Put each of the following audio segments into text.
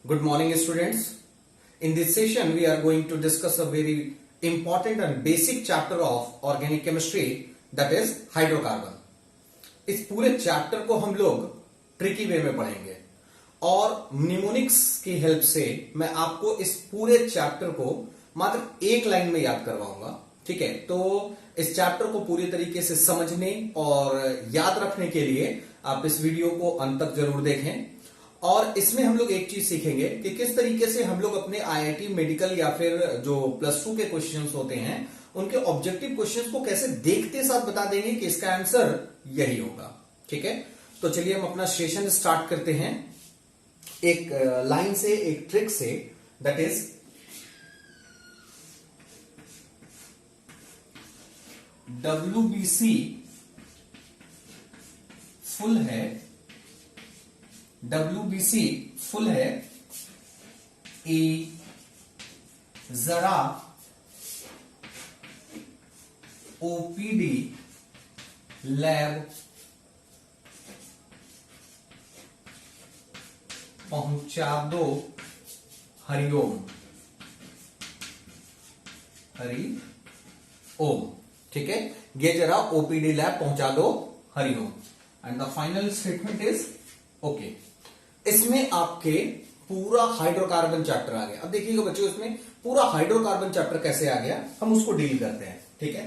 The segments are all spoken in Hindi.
Good morning, students. In this session, we are going to discuss a very important and basic chapter of organic chemistry, that is hydrocarbon. इस पूरे चैप्टर को हम लोग ट्रिकी वे में पढ़ेंगे और निमोनिक्स की हेल्प से मैं आपको इस पूरे चैप्टर को मात्र एक लाइन में याद करवाऊंगा। ठीक है, तो इस चैप्टर को पूरी तरीके से समझने और याद रखने के लिए आप इस वीडियो को अंत तक जरूर देखें। और इसमें हम लोग एक चीज सीखेंगे कि किस तरीके से हम लोग अपने आईआईटी मेडिकल या फिर जो +2 के क्वेश्चंस होते हैं उनके ऑब्जेक्टिव क्वेश्चंस को कैसे देखते साथ बता देंगे कि इसका आंसर यही होगा। ठीक है, तो चलिए हम अपना सेशन स्टार्ट करते हैं एक लाइन से, एक ट्रिक से, दैट इज WBC फुल है, WBC फुल है, जरा OPD लैब पहुंचा दो, हरिओम, हरिओम। ठीक है, ये जरा OPD लैब पहुंचा दो, Hariom. And the final statement is okay. इसमें आपके पूरा हाइड्रोकार्बन चैप्टर आ गया। अब देखिएगा बच्चों, इसमें पूरा हाइड्रोकार्बन चैप्टर कैसे आ गया, हम उसको डील करते हैं। ठीक है,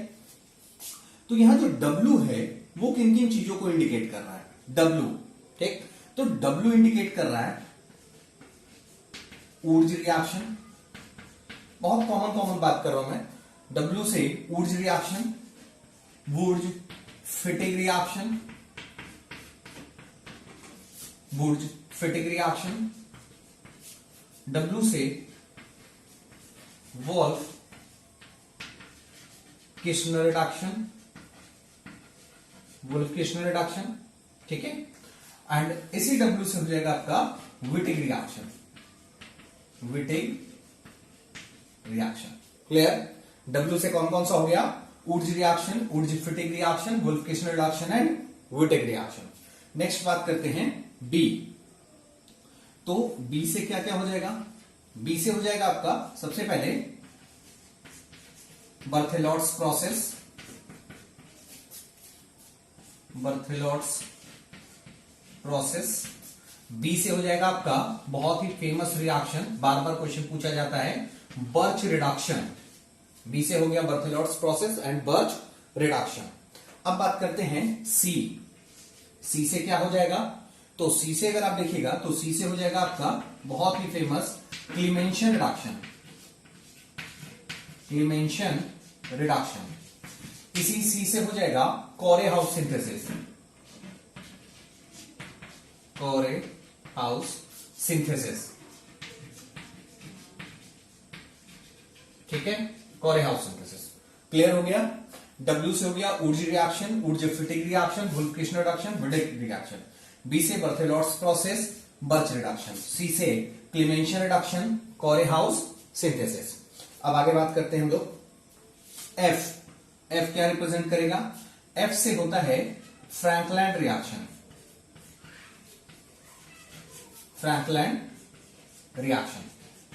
तो यहां जो W है वो किन किन चीजों को इंडिकेट कर रहा है, W। ठीक, तो W इंडिकेट कर रहा है ऊर्ज रिएक्शन। बहुत कॉमन बात कर रहा हूं मैं। W से Wurtz reaction, Wurtz Fittig reaction, Wurtz Fittig reaction. W से Wolff Kishner reduction, Wolff Kishner reduction. ठीक है, एंड इसी W से हो जाएगा आपका Wittig reaction, Wittig reaction. Clear? W से कौन कौन सा हो गया, Wurtz reaction, Wurtz Fittig reaction, Wolff Kishner reduction and Wittig reaction. Next बात करते हैं B। तो B से क्या क्या हो जाएगा, B से हो जाएगा आपका सबसे पहले बर्थेलॉट्स प्रोसेस, बर्थेलॉट्स प्रोसेस। B से हो जाएगा आपका बहुत ही फेमस रिएक्शन, बार बार क्वेश्चन पूछा जाता है, बर्च रिडक्शन। B से हो गया बर्थेलॉट्स प्रोसेस एंड बर्च रिडक्शन। अब बात करते हैं C। C से क्या हो जाएगा, तो C से अगर आप देखिएगा तो C से हो जाएगा आपका बहुत ही famous Clemmensen reduction, Clemmensen reduction. इसी C से हो जाएगा Corey House synthesis, Corey House synthesis. ठीक है, कोरे हाउस सिंथेसिस। क्लियर हो गया? W से हो गया Wurtz reaction, Wurtz Fittig reaction, Wolff Kishner reduction, Wittig reaction. B से Berthelot's process, Birch reduction. C से Clemmensen reduction, Corey House synthesis. अब आगे बात करते हैं हम लोग F। F क्या रिप्रेजेंट करेगा, F से होता है फ्रैंकलैंड रिएक्शन, फ्रैंकलैंड रिएक्शन।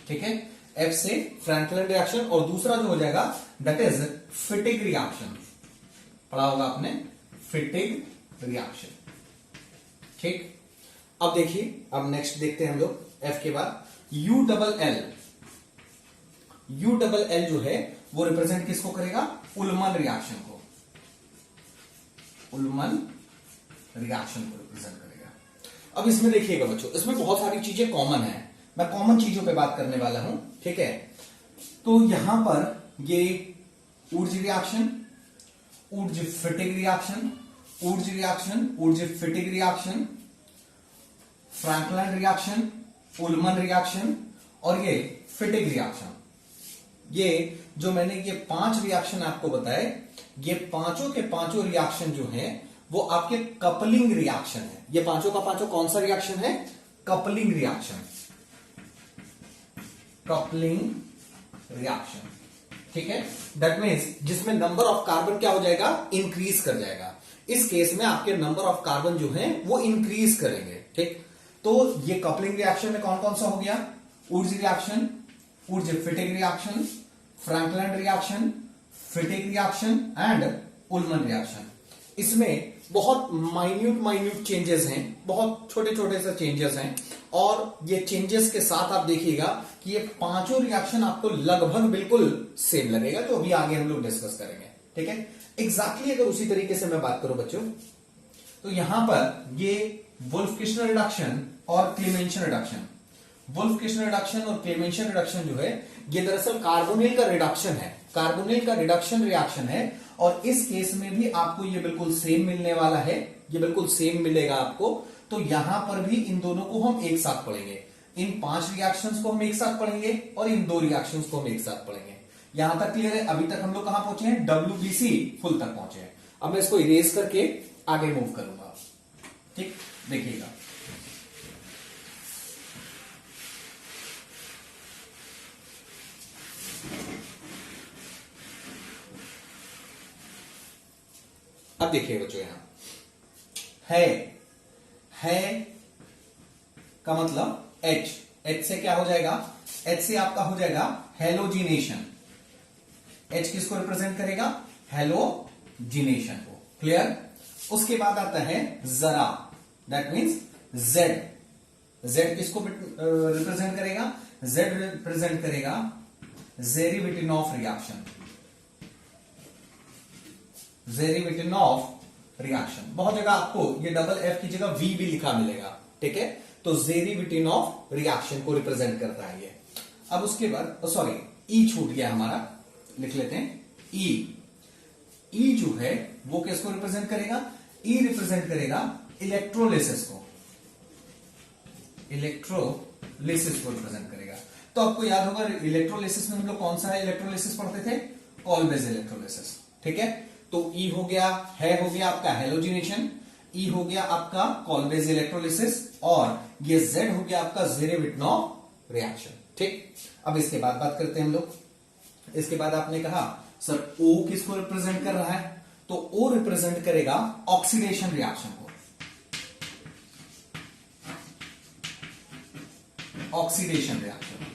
ठीक है, F से फ्रैंकलैंड रिएक्शन। और दूसरा जो हो जाएगा दैट इज फिटिंग रिएक्शन, पढ़ा होगा आपने, फिटिंग रिएक्शन। ठीक, अब देखिए, अब नेक्स्ट देखते हैं हम लोग F के बाद ULL। ULL जो है वो रिप्रेजेंट किसको करेगा, उल्मन रिएक्शन को, उल्मन रिएक्शन को रिप्रेजेंट करेगा। अब इसमें देखिएगा बच्चों, इसमें बहुत सारी चीजें कॉमन है, मैं कॉमन चीजों पे बात करने वाला हूं। ठीक है, तो यहां पर ये Wurtz reaction, Wurtz Fittig reaction, Wurtz reaction, Wurtz Fittig reaction, Frankland reaction, Ullmann reaction और ये फिटिंग रिएक्शन। ये जो मैंने ये 5 रिएक्शन आपको बताए, ये पांचों के पांचों रिएक्शन जो हैं वो आपके कपलिंग रिएक्शन है। ये पांचों का पांचों कौन सा रिएक्शन है, कपलिंग रिएक्शन, कपलिंग रिएक्शन। ठीक है, दैट मीन्स जिसमें नंबर ऑफ कार्बन क्या हो जाएगा, इंक्रीज कर जाएगा। इस केस में आपके नंबर ऑफ कार्बन जो है वो इंक्रीज करेंगे। ठीक, तो ये कपलिंग रिएक्शन में कौन कौन सा हो गया? Wurtz reaction, Wurtz Fittig reaction, Frankland reaction, Fittig reaction and Ullmann reaction. इसमें बहुत माइन्यूट चेंजेस हैं, बहुत छोटे छोटे से चेंजेस हैं, और ये चेंजेस के साथ आप देखिएगा कि ये पांचों रिएक्शन आपको लगभग बिल्कुल सेम लगेगा, जो अभी आगे हम लोग डिस्कस करेंगे। ठीक है, एग्जैक्टली अगर उसी तरीके से मैं बात करूं बच्चों, तो यहां पर ये वुल्फ-किश्नर रिडक्शन और क्लेमेंशन रिडक्शन, वुल्फ-किश्नर रिडक्शन और क्लेमेंशन रिडक्शन जो है ये दरअसल कार्बोनिल का रिडक्शन है, कार्बोनिल का रिडक्शन रिएक्शन है, और इस केस में भी आपको ये बिल्कुल सेम मिलने वाला है, ये बिल्कुल सेम मिलेगा आपको। तो यहां पर भी इन दोनों को हम एक साथ पढ़ेंगे, इन 5 रिएक्शंस को हम एक साथ पढ़ेंगे और इन 2 रिएक्शंस को हम एक साथ पढ़ेंगे। यहां तक क्लियर है? अभी तक हम लोग कहां पहुंचे हैं? WBC फुल तक पहुंचे हैं। अब मैं इसको इरेज करके आगे मूव करूंगा। ठीक, देखिएगा अब देखिए बच्चों, यहां है का मतलब H, H से क्या हो जाएगा? H से आपका हो जाएगा हेलोजिनेशन। H किसको रिप्रेजेंट करेगा? हेलोजिनेशन को। क्लियर? उसके बाद आता है जरा, दैट मीन्स Z। Z किसको रिप्रेजेंट करेगा? Z रिप्रेजेंट करेगा जेरिविटिनॉफ रिएक्शन, जेरिविटिनॉफ रिएक्शन। बहुत जगह आपको ये डबल F की जगह V भी लिखा मिलेगा। ठीक है, तो जेरिविटिनॉफ रिएक्शन को रिप्रेजेंट करता है ये। अब उसके बाद सॉरी, E छूट गया हमारा, लिख लेते हैं E जो है वो किसको रिप्रेजेंट करेगा? E रिप्रेजेंट करेगा इलेक्ट्रोलिसिस को, इलेक्ट्रोलिसिस को रिप्रेजेंट करेगा। तो आपको याद होगा इलेक्ट्रोलिसिस में हम लोग कौन सा इलेक्ट्रोलिसिस पढ़ते थे? कॉल्बेज इलेक्ट्रोलिसिस। ठीक है, तो E हो गया आपका हेलोजिनेशन, E हो गया आपका कॉल्बेज इलेक्ट्रोलिसिस, और ये Z हो गया आपका जेरिविटिनॉफ रिएक्शन। ठीक, अब इसके बाद बात करते हैं हम लोग। इसके बाद आपने कहा सर O किसको रिप्रेजेंट कर रहा है? तो O रिप्रेजेंट करेगा ऑक्सीडेशन रिएक्शन को, ऑक्सीडेशन रिएक्शन।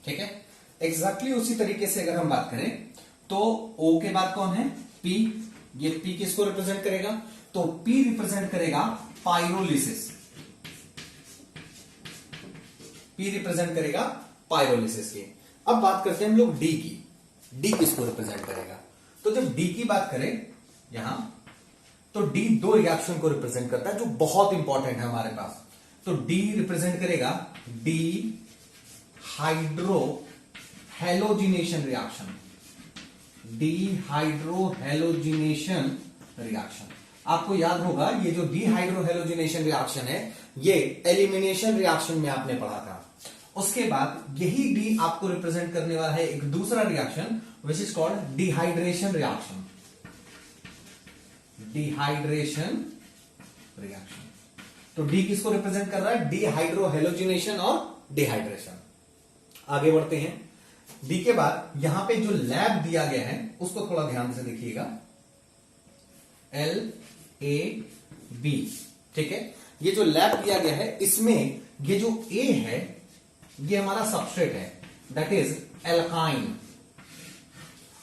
ठीक है, एग्जैक्टली उसी तरीके से अगर हम बात करें तो O के बाद कौन है? P। ये P किसको रिप्रेजेंट करेगा? तो P रिप्रेजेंट करेगा पाइरोलिसिस, P रिप्रेजेंट करेगा पाइरोलिसिस की। अब बात करते हैं हम लोग D की। D किसको रिप्रेजेंट करेगा? तो जब D की बात करें यहां, तो D 2 रिएक्शन को रिप्रेजेंट करता है जो बहुत इंपॉर्टेंट है हमारे पास। तो D रिप्रेजेंट करेगा D hydro halogenation reaction, dehydrohalogenation reaction. आपको याद होगा ये जो डिहाइड्रोहेलोजिनेशन रिएक्शन है ये एलिमिनेशन रिएक्शन में आपने पढ़ा था। उसके बाद यही डी आपको रिप्रेजेंट करने वाला है एक दूसरा reaction which is called dehydration reaction, dehydration reaction. तो डी किसको रिप्रेजेंट कर रहा है? डिहाइड्रोहेलोजिनेशन और डिहाइड्रेशन। आगे बढ़ते हैं। डी के बाद यहां पे जो लैब दिया गया है उसको थोड़ा ध्यान से देखिएगा, LAB। ठीक है, ये जो लैब दिया गया है इसमें ये जो A है ये हमारा सबस्ट्रेट है, दैट इज एल्काइन,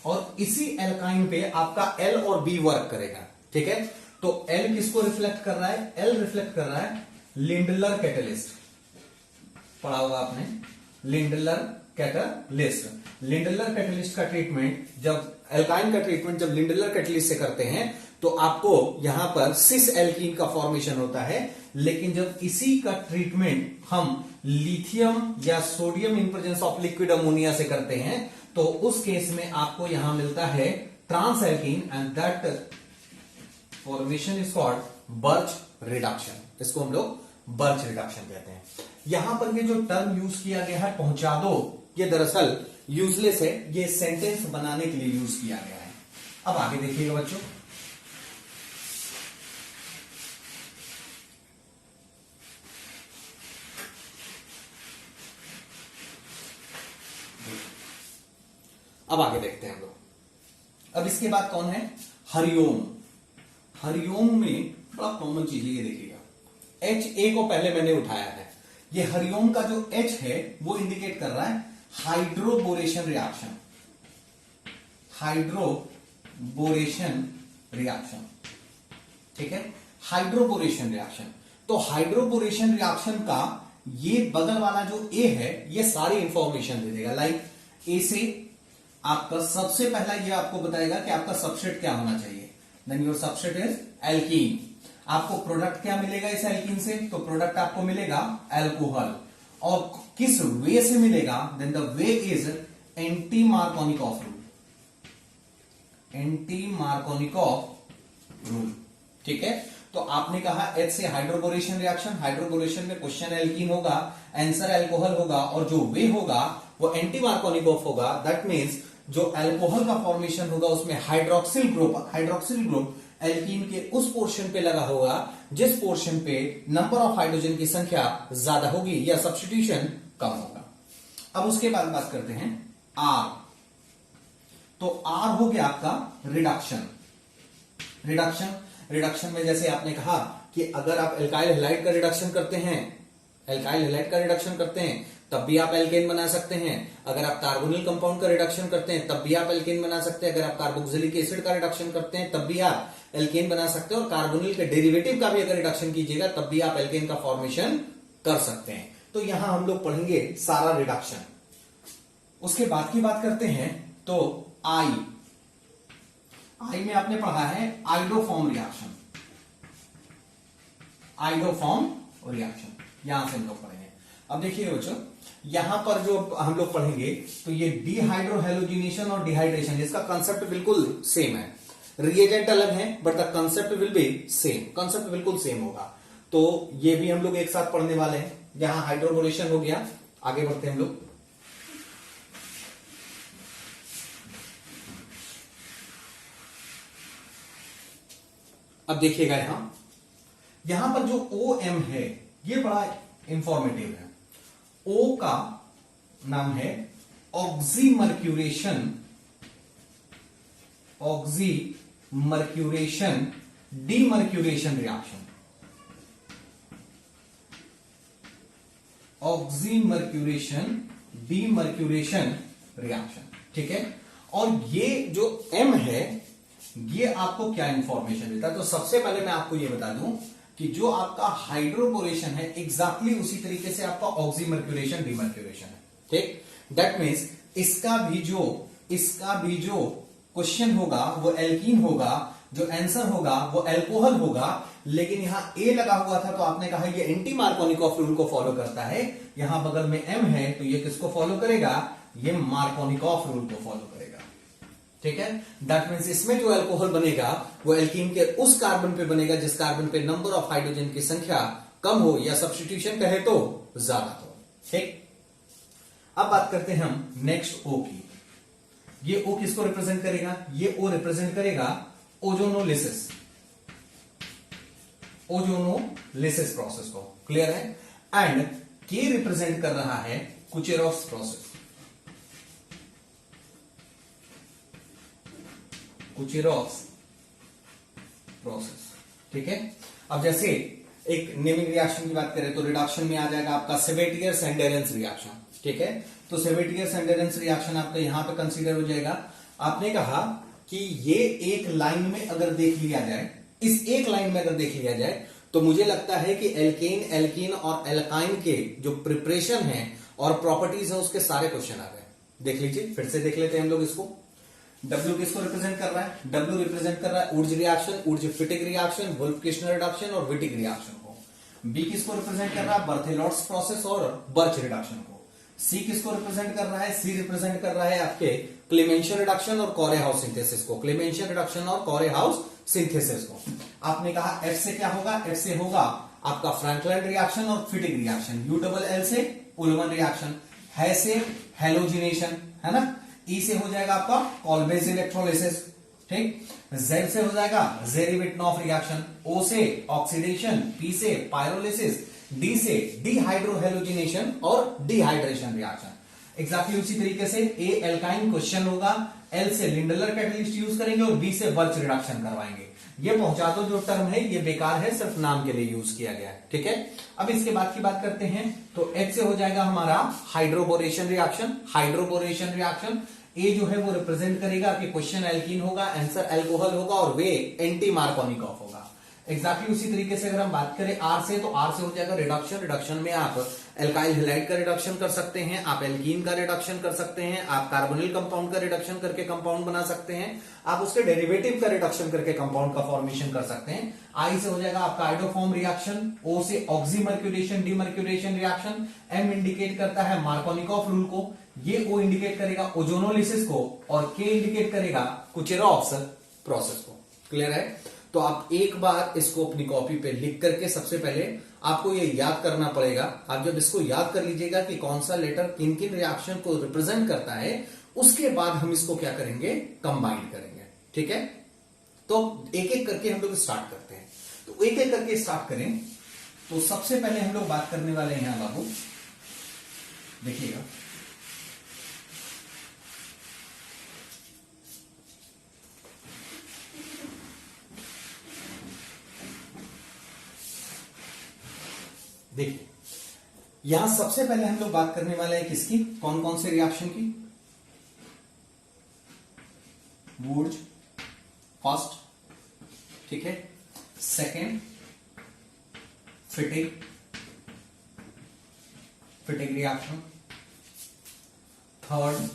और इसी एल्काइन पे आपका L और B वर्क करेगा। ठीक है, तो L किसको रिफ्लेक्ट कर रहा है? L रिफ्लेक्ट कर रहा है लिंडलर कैटलिस्ट, पढ़ा होगा आपने, लिंडलर कैटलिस्ट। लिंडलर कैटलिस्ट का ट्रीटमेंट जब एल्काइन का ट्रीटमेंट जब लिंडलर कैटलिस्ट से करते हैं तो आपको यहां पर सिस एल्कीन का फॉर्मेशन होता है, लेकिन जब इसी का ट्रीटमेंट हम लिथियम या sodium in presence of liquid ammonia से करते हैं तो उस केस में आपको यहां मिलता है trans alkene, and that formation is called Birch reduction. इसको हम लोग बर्च रिडक्शन कहते हैं। यहां पर ये जो टर्म यूज किया गया है पहुंचा दो, ये दरअसल यूजलेस है, ये सेंटेंस बनाने के लिए यूज किया गया है। अब आगे देखिएगा बच्चों, अब आगे देखते हैं हम लोग। अब इसके बाद कौन है? हरिओम। हरिओम में बड़ा कॉमन चीज है, ये देखिएगा HA को पहले मैंने उठाया है, ये हरिओम का जो H है वो इंडिकेट कर रहा है हाइड्रोबोरेशन रिएक्शन, हाइड्रोबोरेशन रिएक्शन, ठीक है, हाइड्रोबोरेशन रिएक्शन। तो हाइड्रोबोरेशन रिएक्शन का ये बगल वाला जो ए है ये सारी इंफॉर्मेशन दे देगा। लाइक ए से आपका सबसे पहला ये आपको बताएगा कि आपका सबस्ट्रेट क्या होना चाहिए। Then your substrate is alkene. आपको प्रोडक्ट क्या मिलेगा इस एल्कीन से? तो प्रोडक्ट आपको मिलेगा अल्कोहल। और किस वे से मिलेगा? Then the way is anti Markovnikov rule, anti Markovnikov rule, ठीक है। तो आपने कहा H से हाइड्रोबोरेशन रिएक्शन, हाइड्रोबोरेशन में क्वेश्चन एल्कीन होगा, आंसर अल्कोहल होगा, और जो वे होगा वो एंटी मार्कोनिकॉफ होगा। दैट मीन्स जो अल्कोहल का फॉर्मेशन होगा उसमें हाइड्रोक्सिल ग्रुप एल्कीन के उस पोर्शन पे लगा होगा जिस पोर्शन पे नंबर ऑफ हाइड्रोजन की संख्या ज्यादा होगी या सब्स्टिट्यूशन कम होगा। अब उसके बाद बात करते हैं R। तो R हो गया आपका रिडक्शन में जैसे आपने कहा कि अगर आप एल्काइल हैलाइड का रिडक्शन करते हैं तब भी आप एल्केन बना सकते हैं। अगर आप कार्बोनिल कंपाउंड का रिडक्शन करते हैं तब भी आप एल्केन बना सकते हैं। अगर आप कार्बोक्सिलिक एसिड का रिडक्शन करते हैं तब भी आप एल्केन बना सकते हैं। और कार्बोनिल के डेरिवेटिव का भी अगर रिडक्शन कीजिएगा तब भी आप एल्केन का फॉर्मेशन कर सकते हैं। तो यहां हम लोग पढ़ेंगे सारा रिडक्शन। उसके बाद की बात करते हैं तो आई में आपने पढ़ा है आइडोफॉर्म रिएक्शन, यहां से हम लोग पढ़ेंगे। अब देखिए बच्चों, यहां पर जो हम लोग पढ़ेंगे तो ये डिहाइड्रोहेलोजिनेशन और डिहाइड्रेशन, इसका कंसेप्ट बिल्कुल सेम है। रिएजेंट अलग है but the concept will be same, concept बिल्कुल सेम होगा। तो ये भी हम लोग एक साथ पढ़ने वाले हैं। यहां हाइड्रोबोरेशन हो गया, आगे बढ़ते हैं हम लोग। अब देखिएगा यहां पर जो OM है ये बड़ा इंफॉर्मेटिव है। O का नाम है oxymercuration demercuration reaction, oxymercuration demercuration reaction, ठीक है। और ये जो M है ये आपको क्या इंफॉर्मेशन देता है? तो सबसे पहले मैं आपको ये बता दूं कि जो आपका हाइड्रोबोरेशन है एग्जैक्टली उसी तरीके से आपका ऑक्सीमर्क्यूरेशन डीमर्क्यूरेशन है, ठीक। दैट मीन्स इसका भी जो क्वेश्चन होगा वो एल्कीन होगा, जो आंसर होगा वो अल्कोहल होगा। लेकिन यहां ए लगा हुआ था तो आपने कहा ये एंटी मार्कोनिकॉफ रूल को फॉलो करता है। यहां बगल में M है तो ये किसको फॉलो करेगा? ये मार्कोनिकॉफ रूल को फॉलो करेगा, ठीक है। दैट मीन्स इसमें जो अल्कोहल बनेगा वो एल्कीन के उस कार्बन पे बनेगा जिस कार्बन पे नंबर ऑफ हाइड्रोजन की संख्या कम हो या सब्स्टिट्यूशन कहे तो ज्यादा हो, ठीक। अब बात करते हैं हम नेक्स्ट O की। ये O किसको रिप्रेजेंट करेगा? ये O रिप्रेजेंट करेगा ओजोनोलिसिस प्रोसेस को, क्लियर है। एंड K रिप्रेजेंट कर रहा है कुचेरोव्स प्रोसेस, ठीक है। अब जैसे एक नेमिंग रिएक्शन की बात करें तो रिडक्शन में आ जाएगा आपका सेवेटियर-सैंडेरेंस रिएक्शन, ठीक है। तो सेवेटियर-सैंडेरेंस रिएक्शन आपका यहां पे कंसीडर हो जाएगा। आपने कहा कि ये एक लाइन में अगर देख लिया जाए, इस एक लाइन में अगर देख लिया जाए तो मुझे लगता है कि एल्कीन और एल्काइन के जो प्रिपरेशन है और प्रॉपर्टीज है उसके सारे क्वेश्चन आ गए। देख लीजिए, फिर से देख लेते हैं हम लोग इसको। W किसको रिप्रेजेंट कर रहा है? W रिप्रेजेंट कर रहा है Wurtz reaction, Wurtz Fittig reaction, Wolff Kishner reduction और विटिक रिएक्शन को। B किसको रिप्रेजेंट कर रहा है? बर्थेलॉट्स प्रोसेस और बर्च रिडक्शन को। C किसको रिप्रेजेंट कर रहा है? C रिप्रेजेंट कर रहा है आपके क्लेमेंशियन रिडक्शन और कॉरे-हाउस सिंथेसिस को, क्लेमेंशियन रिडक्शन और कॉरे-हाउस सिंथेसिस को। आपने कहा F से क्या होगा? F से होगा आपका फ्रैंकलाइन रिएक्शन और फिटिक रिएक्शन। U-double-L से उल्मन रिएक्शन, है से हैलोजिनेशन, है ना। E से हो जाएगा आपका कॉल्बेज इलेक्ट्रोलिसिस, ठीक। Z से हो जाएगा जेरिवेटनॉफ रिएक्शन, O से ऑक्सीडेशन, P से पायरोलिसिस, D से डिहाइड्रोहेलोजिनेशन और डिहाइड्रेशन रिएक्शन। एग्जैक्टली उसी तरीके से ए एल्काइन क्वेश्चन होगा, एल से लिंडलर कैटलिस्ट यूज करेंगे और बी से वर्च रिडक्शन करवाएंगे। ये पहुंचा दो जो टर्म है ये बेकार है, सिर्फ नाम के लिए यूज किया गया है, ठीक है। अब इसके बाद की बात करते हैं, तो एच से हो जाएगा हमारा हाइड्रोबोरेशन रिएक्शन। हाइड्रोबोरेशन रिएक्शन ए जो है वो रिप्रेजेंट करेगा कि क्वेश्चन एल्कीन होगा, आंसर अल्कोहल होगा और वे एंटी मार्कोनिकॉफ होगा। एग्जैक्टली उसी तरीके से अगर हम बात करें आर से, तो आर से हो जाएगा रिडक्शन। रिडक्शन में आप एल्काइल हैलाइड का रिडक्शन कर सकते हैं, आप एल्कीन का रिडक्शन कर सकते हैं, आप कार्बोनिल कंपाउंड का रिडक्शन करके कंपाउंड बना सकते हैं, आप उसके डेरिवेटिव का रिडक्शन करके कंपाउंड का फॉर्मेशन कर सकते हैं। आई से हो जाएगा आपका आइडोफॉर्म रिएक्शन, ओ से oxymercuration demercuration reaction, M indicate करता है मार्कोनिकॉफ रूल को, ये ओ इंडिकेट करेगा ओजोनोलिसिस को और के इंडिकेट करेगा कुचेरॉव्स प्रोसेस को। क्लियर है? तो आप एक बार इसको अपनी कॉपी पे लिख करके सबसे पहले आपको ये याद करना पड़ेगा। आप जब इसको याद कर लीजिएगा कि कौन सा लेटर किन किन रिएक्शन को रिप्रेजेंट करता है, उसके बाद हम इसको क्या करेंगे, कंबाइन करेंगे, ठीक है। तो एक एक करके हम लोग स्टार्ट करते हैं। तो एक एक करके स्टार्ट करें, तो सबसे पहले हम लोग बात करने वाले हैं यहां बाबू, देखिएगा देखिए, यहां सबसे पहले हम लोग बात करने वाले हैं किसकी, कौन कौन से रिएक्शन की। वुड्स फर्स्ट, ठीक है, second Fittig reaction, third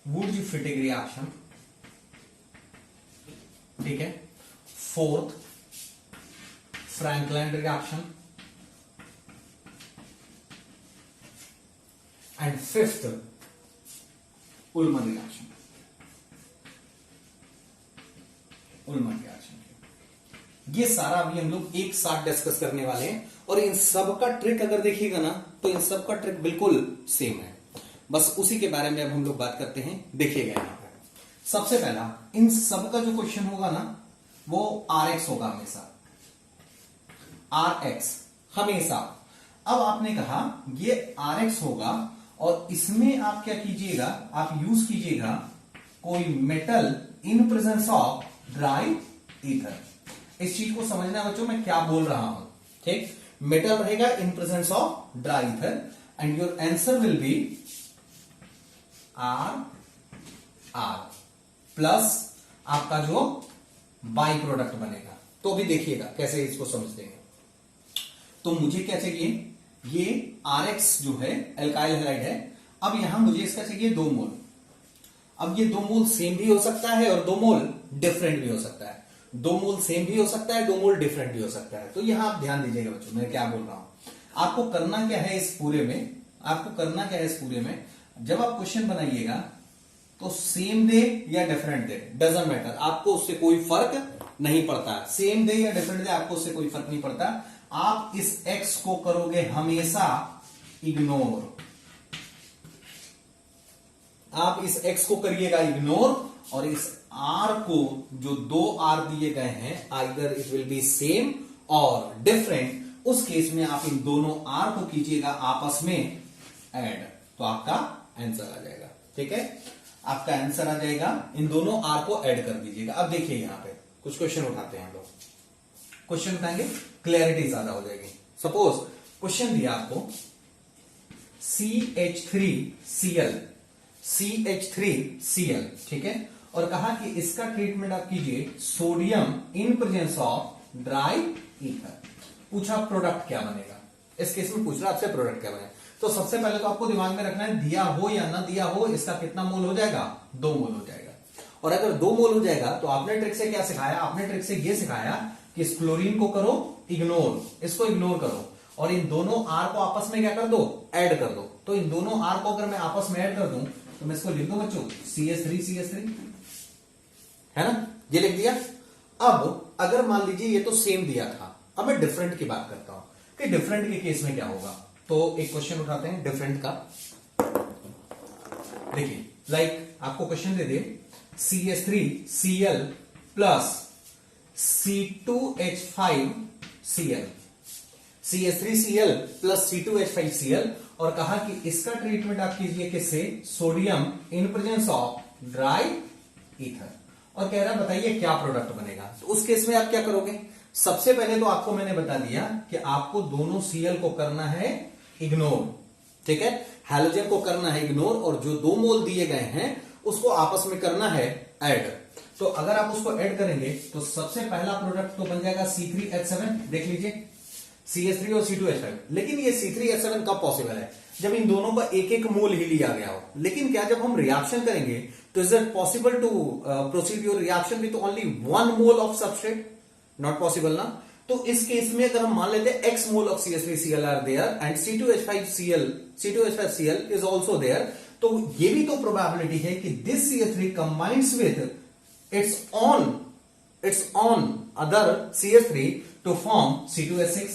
Wurtz Fittig reaction, ठीक है, fourth Frankland reaction and fifth Ullmann reaction. ये सारा अभी हम लोग एक साथ डिस्कस करने वाले हैं और इन सब का ट्रिक अगर देखिएगा ना, तो इन सब का ट्रिक बिल्कुल सेम है, बस उसी के बारे में अब हम लोग बात करते हैं। देखिएगा यहां पर सबसे पहला इन सब का जो क्वेश्चन होगा ना, वो RX होगा हमेशा, RX हमेशा। अब आपने कहा ये RX होगा और इसमें आप क्या कीजिएगा, आप यूज कीजिएगा कोई metal in presence of dry ether. इस चीज को समझना है बच्चों, मैं क्या बोल रहा हूं, ठीक। मेटल रहेगा इन presence of dry ether and your answer will B R plus आपका जो बाई प्रोडक्ट बनेगा। तो अभी देखिएगा कैसे इसको समझते हैं। तो मुझे क्या चाहिए, ये RX जो है एल्काइल हैलाइड है, अब यहां मुझे इसका चाहिए 2 मोल। अब ये 2 मोल सेम भी हो सकता है और 2 मोल डिफरेंट भी हो सकता है, 2 मोल सेम भी हो सकता है, 2 मोल डिफरेंट भी हो सकता है। तो यहां आप ध्यान दीजिएगा बच्चों, मैं क्या बोल रहा हूं। आपको करना क्या है इस पूरे में, आपको करना क्या है इस पूरे में, जब आप क्वेश्चन बनाइएगा तो सेम दे या डिफरेंट दे डजंट मैटर, आपको उससे कोई फर्क नहीं पड़ता। सेम दे या डिफरेंट दे आपको उससे कोई फर्क नहीं पड़ता। आप इस x को करोगे हमेशा इग्नोर, आप इस x को करिएगा इग्नोर और इस r को, जो 2 r दिए गए हैं, either it will be same और डिफरेंट, उस केस में आप इन दोनों r को कीजिएगा आपस में ऐड, तो आपका आंसर आ जाएगा, ठीक है। आपका आंसर आ जाएगा, इन दोनों r को ऐड कर दीजिएगा। अब देखिए यहां पे कुछ क्वेश्चन उठाते हैं हम लोग, क्वेश्चन उठाएंगे, क्लैरिटी ज्यादा हो जाएगी। सपोज क्वेश्चन दिया आपको CH3Cl, ठीक है, और कहा कि इसका ट्रीटमेंट आप कीजिए sodium in presence of dry ether. पूछा प्रोडक्ट क्या बनेगा, इस केस में पूछ रहा आपसे प्रोडक्ट क्या बनेगा। तो सबसे पहले तो आपको दिमाग में रखना है, दिया हो या ना दिया हो, इसका कितना मोल हो जाएगा, 2 मोल हो जाएगा। और अगर 2 मोल हो जाएगा तो आपने ट्रिक से क्या सिखाया, आपने ट्रिक से ये सिखाया कि इस क्लोरीन को करो इग्नोर, इसको इग्नोर करो और इन दोनों R को आपस में क्या कर दो, ऐड कर दो। तो इन दोनों R को अगर मैं आपस में ऐड कर दूं तो मैं इसको लिख दूं बच्चों CH3 है ना, ये लिख दिया। अब अगर मान लीजिए ये तो सेम दिया था, अब मैं डिफरेंट की बात करता हूं कि डिफरेंट के केस में क्या होगा। तो एक क्वेश्चन उठाते हैं डिफरेंट का। देखिए लाइक आपको क्वेश्चन दे दे CH3Cl plus C2H5Cl। CH3Cl plus C2H5Cl और कहा कि इसका ट्रीटमेंट आप कीजिए किससे, sodium in presence of dry ether, और कह रहा बताइए क्या प्रोडक्ट बनेगा। तो उस केस में आप क्या करोगे, सबसे पहले तो आपको मैंने बता दिया कि आपको दोनों Cl को करना है इग्नोर, ठीक है, हैलोजन को करना है इग्नोर और जो 2 मोल दिए गए हैं उसको आपस में करना है ऐड। तो अगर आप उसको ऐड करेंगे तो सबसे पहला प्रोडक्ट तो बन जाएगा C3H7, देख लीजिए CH3 और C2H5। लेकिन ये C3H7 कब पॉसिबल है, जब इन दोनों का एक एक मोल ही लिया गया हो। लेकिन क्या जब हम रिएक्शन करेंगे तो is it possible to proceed your reaction with only 1 mole of substrate, not possible ना। तो इस केस में अगर हम मान लेते हैं x mole of CH3Cl are there and C2H5Cl is also there, तो ये भी तो प्रोबेबिलिटी है कि this CH3 combines with its own other CH3 to form C2H6।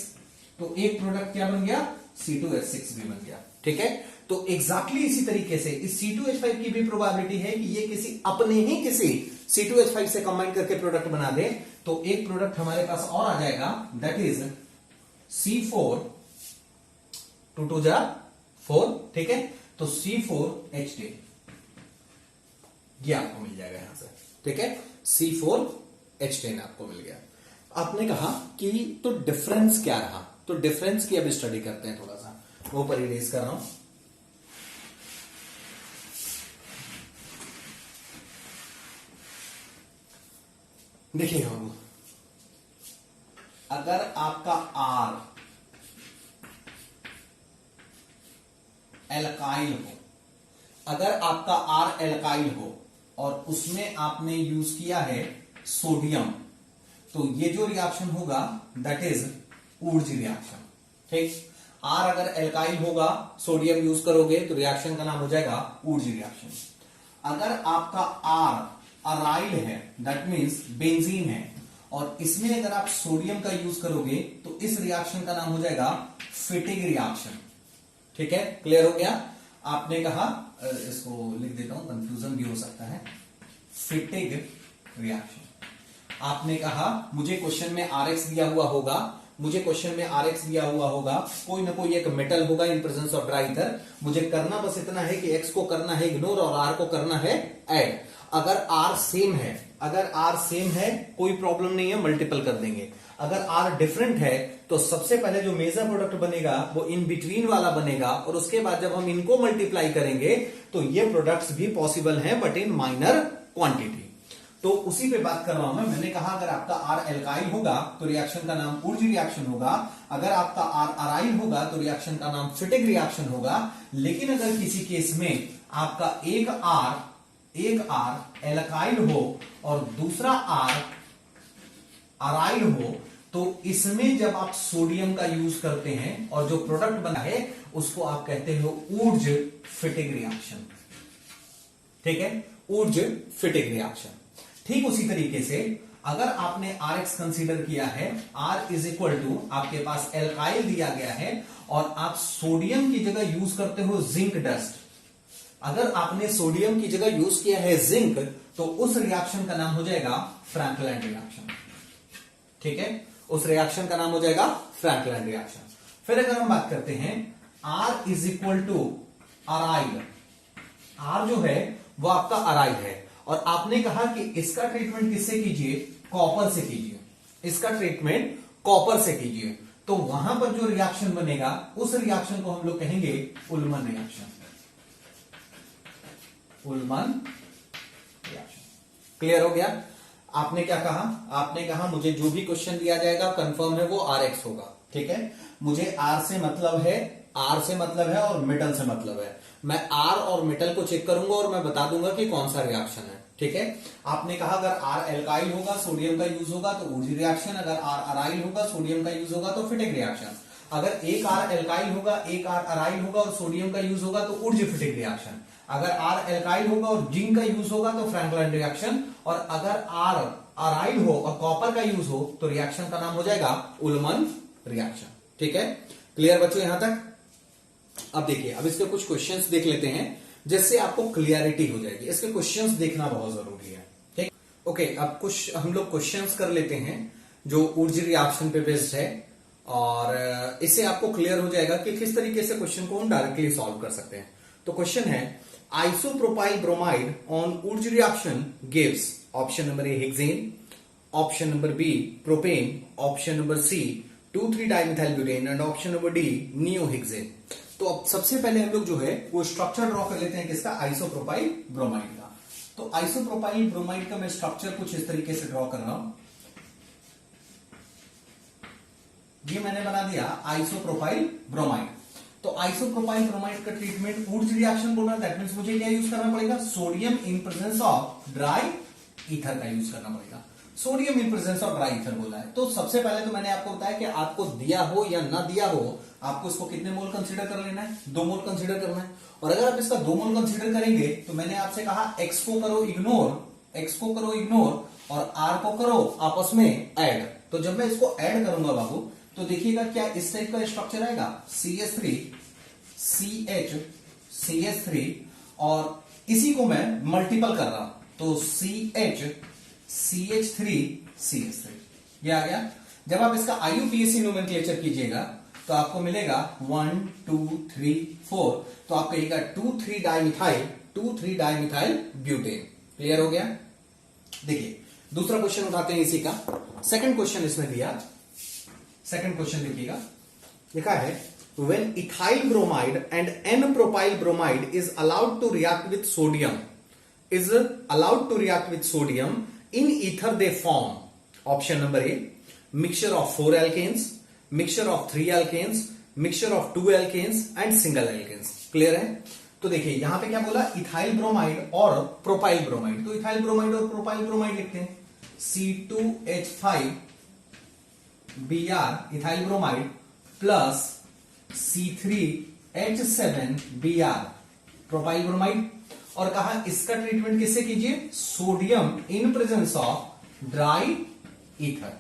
तो एक प्रोडक्ट क्या बन गया, C2H6 भी बन गया, ठीक है। तो एग्जैक्टली इसी तरीके से इस C2H5 की भी प्रोबेबिलिटी है कि ये किसी अपने ही किसी C2H5 से कंबाइन करके प्रोडक्ट बना दे। तो एक प्रोडक्ट हमारे पास और आ जाएगा, दैट इज C4 2 2 4, ठीक है। तो C4H10 ये आपको मिल जाएगा यहां से, ठीक है, C4H10 आपको मिल गया। आपने कहा कि तो डिफरेंस क्या रहा, तो डिफरेंस की अब स्टडी करते हैं थोड़ा सा, वो पर इरेज कर रहा हूं। देखिए बाबू, अगर आपका R एल्काइल हो, अगर आपका R एल्काइल हो और उसमें आपने यूज किया है सोडियम, तो ये जो रिएक्शन होगा दैट इज ऊर्ज रिएक्शन, ठीक। R अगर एल्काइल होगा, सोडियम यूज करोगे तो रिएक्शन का नाम हो जाएगा ऊर्ज रिएक्शन। अगर आपका R अराइल है, दैट मीन्स बेंजीन है, और इसमें अगर आप सोडियम का यूज करोगे तो इस रिएक्शन का नाम हो जाएगा फिटिग रिएक्शन, ठीक है। क्लियर हो गया। आपने कहा, इसको लिख देता हूं, कंफ्यूजन भी हो सकता है, फिटिग रिएक्शन। आपने कहा मुझे क्वेश्चन में Rx दिया हुआ होगा, मुझे क्वेश्चन में Rx दिया हुआ होगा, कोई ना कोई एक मेटल होगा इन प्रेजेंस ऑफ ड्राई ईथर, मुझे करना बस इतना है कि X को करना है इग्नोर और R को करना है ऐड। अगर R सेम है, अगर R सेम है कोई प्रॉब्लम नहीं है, मल्टीपल कर देंगे। अगर R डिफरेंट है तो सबसे पहले जो मेजर प्रोडक्ट बनेगा वो इन बिटवीन वाला बनेगा, और उसके बाद जब हम इनको मल्टीप्लाई करेंगे तो ये प्रोडक्ट्स भी पॉसिबल हैं बट इन माइनर क्वांटिटी। तो उसी पे बात कर रहा हूं मैं। मैंने कहा अगर आपका R एल्काइल होगा तो रिएक्शन का नाम ऊर्ज रिएक्शन होगा, अगर आपका R अराइल होगा तो रिएक्शन का नाम फिटिग रिएक्शन होगा। लेकिन अगर किसी केस में आपका एक R एल्काइल हो और दूसरा R अराइल हो, तो इसमें जब आप सोडियम का यूज करते हैं और जो प्रोडक्ट बना है उसको आप कहते हो ऊर्ज फिटिग रिएक्शन, ठीक है, ऊर्ज फिटिग रिएक्शन। ठीक उसी तरीके से अगर आपने Rx कंसीडर किया है, R इज इक्वल टू आपके पास एल्काइल दिया गया है और आप सोडियम की जगह यूज करते हो जिंक डस्ट। अगर आपने सोडियम की जगह यूज किया है जिंक, तो उस रिएक्शन का नाम हो जाएगा फ्रैंकलैंड रिएक्शन, ठीक है, उस रिएक्शन का नाम हो जाएगा फ्रैंकलैंड रिएक्शन। फिर अगर हम बात करते हैं R is equal to aryl, R जो है वो आपका अराइल है और आपने कहा कि इसका ट्रीटमेंट किससे कीजिए, कॉपर से कीजिए, इसका ट्रीटमेंट कॉपर से कीजिए। तो वहां पर जो रिएक्शन बनेगा उस रिएक्शन को हम लोग कहेंगे Ullman reaction, Ullmann reaction. Clear हो गया। आपने क्या कहा, आपने कहा मुझे जो भी क्वेश्चन दिया जाएगा कंफर्म है वो Rx होगा, ठीक है। मुझे R से मतलब है, R से मतलब है और मेटल से मतलब है। मैं R और मेटल को चेक करूंगा और मैं बता दूंगा कि कौन सा रिएक्शन है, ठीक है। आपने कहा अगर R एल्काइल होगा, सोडियम का यूज होगा तो ऊर्ज रिएक्शन, अगर R अराइल होगा, सोडियम का यूज होगा तो फिटिग रिएक्शन। अगर एक R एल्काइल होगा, एक R अराइल होगा और सोडियम का यूज होगा तो ऊर्ज फिटिग रिएक्शन। अगर R एल्काइल होगा और जिंक का यूज होगा तो फ्रैंकलैंड रिएक्शन, और अगर R अराइल हो और कॉपर का यूज हो तो रिएक्शन का नाम हो जाएगा उल्मन रिएक्शन, ठीक है। क्लियर बच्चों यहां तक। अब देखिए, अब इसके कुछ क्वेश्चंस देख लेते हैं जिससे आपको क्लियरिटी हो जाएगी। इसके क्वेश्चंस देखना बहुत जरूरी है, ठीक। ओके, अब कुछ हम लोग क्वेश्चंस कर लेते हैं जो ऊर्ज रिएक्शन पे बेस्ड है और इससे आपको क्लियर हो जाएगा कि किस तरीके से क्वेश्चन को हम डायरेक्टली सॉल्व कर सकते हैं। तो क्वेश्चन है isopropyl bromide on Wurtz reaction gives option number A hexane, option number B propane, option number C 2,3 dimethyl butane and option number D neohexane. तो अब सबसे पहले हम लोग जो है वो स्ट्रक्चर ड्रॉ कर लेते हैं किसका, आइसोप्रोपाइल ब्रोमाइड का। तो आइसोप्रोपाइल ब्रोमाइड का मैं स्ट्रक्चर कुछ इस तरीके से ड्रॉ कर रहा हूं। ये मैंने बना दिया आइसोप्रोपाइल ब्रोमाइड। तो आइसोप्रोपाइल ब्रोमाइड का ट्रीटमेंट ऊर्ज रिएक्शन बोला, दैट मींस मुझे क्या यूज करना पड़ेगा, sodium in presence of dry ether का यूज करना पड़ेगा। Sodium in presence of dry ether बोला है। तो सबसे पहले तो मैंने आपको बताया कि आपको दिया हो या ना दिया हो, आपको इसको कितने मोल कंसीडर कर लेना है, 2 मोल कंसीडर करना है। और अगर आप इसका 2 मोल कंसीडर करेंगे तो मैंने आपसे कहा एक्स को करो इग्नोर और आर को करो आपस में ऐड। तो जब मैं इसको ऐड करूंगा बाबू, तो देखिएगा क्या इस टाइप का स्ट्रक्चर आएगा, CH3 CH CH3 और इसी को मैं मल्टीपल कर रहा हूं, तो CH CH3 CH3 ये आ गया। जब आप इसका IUPAC नोमेनक्लेचर कीजिएगा तो आपको मिलेगा 1 2 3 4, तो आप कहिएगा 2,3 डाइमिथाइल ब्यूटेन। क्लियर हो गया। देखिए दूसरा क्वेश्चन उठाते हैं इसी का। सेकंड क्वेश्चन इसमें दिया, सेकंड क्वेश्चन देखिएगा, लिखा है when ethyl bromide and n-propyl bromide is allowed to react with sodium in ether they form option number A mixture of 4 alkanes, mixture of 3 alkanes, mixture of 2 alkanes and single alkanes। Clear है। तो देखिए यहां पे क्या बोला, इथाइल ब्रोमाइड और प्रोपाइल ब्रोमाइड। तो इथाइल ब्रोमाइड और प्रोपाइल ब्रोमाइड लिखते हैं, C2H5 Br ethyl bromide plus C3H7 Br propyl bromide. और कहा इसका ट्रीटमेंट किससे कीजिए, sodium in presence of dry ether,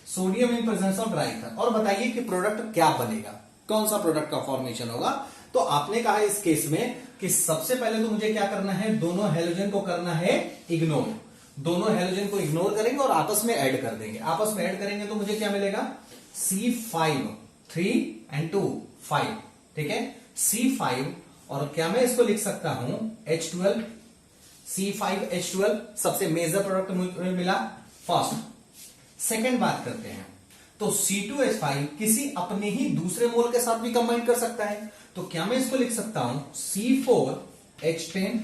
sodium in presence of dry ether. और बताइए कि प्रोडक्ट क्या बनेगा, कौन सा प्रोडक्ट का फॉर्मेशन होगा। तो आपने कहा इस केस में कि सबसे पहले तो मुझे क्या करना है, दोनों हेलोजन को करना है इग्नोर, दोनों हेलोजन को इग्नोर करेंगे और आपस में ऐड कर देंगे। आपस में ऐड करेंगे तो मुझे क्या मिलेगा, C5 3 and 2 5, ठीक है, C5 और क्या मैं इसको लिख सकता हूं H12, C5H12 सबसे मेजर प्रोडक्ट मुझे मिला फर्स्ट। सेकंड बात करते हैं, तो C2H5 किसी अपने ही दूसरे मोल के साथ भी कंबाइन कर सकता है, तो क्या मैं इसको लिख सकता हूं C4H10।